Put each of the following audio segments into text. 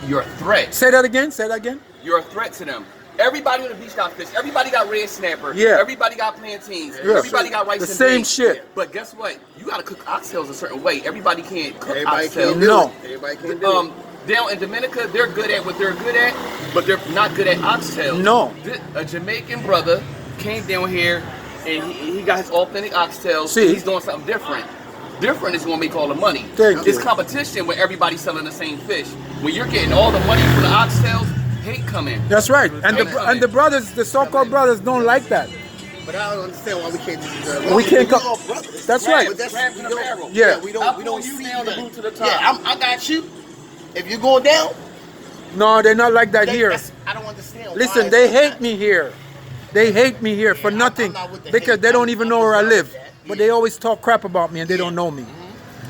you're a threat. Say that again. Say that again. You're a threat to them. Everybody on the beach got fish. Everybody got red snapper. Yeah. Everybody got plantains. Yeah. Everybody got rice The and same beans. shit. But guess what? You gotta cook oxtails a certain way. Everybody can't cook Everybody oxtails. can't do No. it. Everybody can't do it. Down in Dominica, they're good at what they're good at, but they're not good at oxtails. No. A Jamaican brother came down here and he got his authentic oxtails. See? He's doing something different. Different is gonna make all the money. Thank It's you. competition when everybody's selling the same fish. When you're getting all the money for the oxtails, hate coming. That's right. And the brothers, the so-called brothers, don't like that. But I don't understand why we can't just. We can't we come. all brothers. That's right. But that's Crabs in a we don't- barrel. Yeah. we I'll don't pull you see down the that. boot to the top. Yeah, I got you. If you're going down, No, they're not like that here. I don't understand. Listen, why they it's like hate that. me here. They hate me here for I'm nothing not with the because hate. they don't I'm even know where I not live. with that. But they always talk crap about me and they don't know me.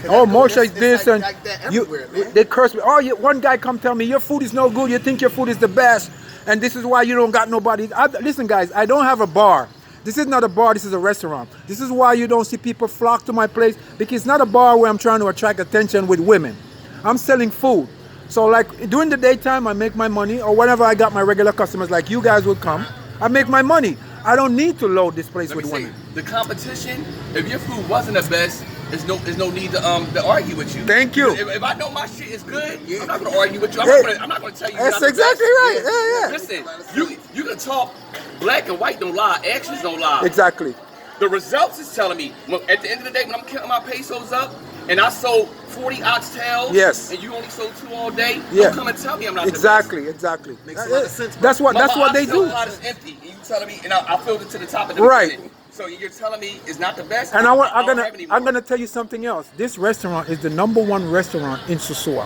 'Cause Oh, I know Mosha is it's this and like that you. everywhere, man. They curse me. Oh, one guy come tell me your food is no good. You think your food is the best, and this is why you don't got nobody. Listen, guys, I don't have a bar. This is not a bar. This is a restaurant. This is why you don't see people flock to my place because it's not a bar where I'm trying to attract attention with women. I'm selling food. So like during the daytime, I make my money, or whenever I got my regular customers, like you guys would come, I make my money. I don't need to load this place Let me with say, women. the competition, if your food wasn't the best, there's no need to argue with you. Thank you. If I know my shit is good, I'm not gonna argue with you. I'm not gonna tell you. That's you're not the exactly best. right. Yeah, yeah. Listen, you can talk black and white don't lie, actions don't lie. Exactly. The results is telling me. At the end of the day, when I'm counting my pesos up, and I sold 40 oxtails, Yes. and you only sold 2 all day, Yeah. don't come and tell me I'm not Exactly. Exactly. Makes a lot of sense, That's what. the best. That's what they My oxtail do. pot is empty, and you telling me, and I filled it to the top of the Right. beginning. So you're telling me it's not the best? And I I'm don't have any more. gonna tell you something else. This restaurant is the #1 restaurant in Sosua.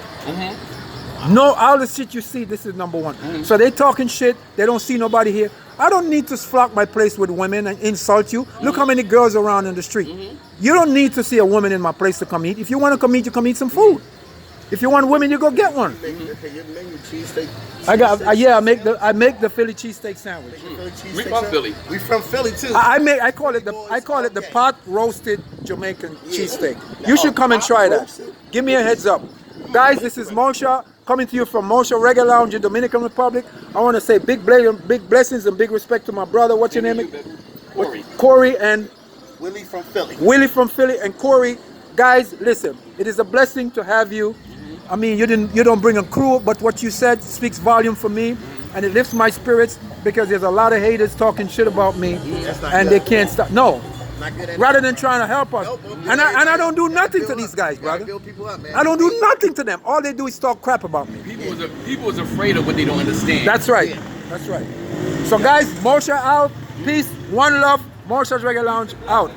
No, all the shit you see, this is #1. So they talking shit. They don't see nobody here. I don't need to flock my place with women and insult you. Look how many girls around in the street. You don't need to see a woman in my place to come eat. If you want to come eat, you come eat some food. If you want women, you go get one. Your menu, cheesesteak. I got I make the Philly cheesesteak sandwich. We from Philly. We from Philly too. I call it the pot roasted Jamaican cheesesteak. You should come and try that. Give me a heads up. Guys, this is Mosha coming to you from Mosha Reggae Lounge in Dominican Republic. I want to say big blessings and big respect to my brother. What's your name? Corey. Corey and Willie from Philly. Willie from Philly and Corey. Guys, listen, it is a blessing to have you. I mean, you don't bring a crew, but what you said speaks volume for me, and it lifts my spirits because there's a lot of haters talking shit about me, and they can't stop. No, Not good at rather than trying to help us, Nope. and I don't do nothing to these guys, brother. Build people up, man. I don't do nothing to them. All they do is talk crap about me. People is afraid of what they don't understand. That's right. That's right. So guys, Mosha out. Peace. One love. Mosha's Reggae Lounge out.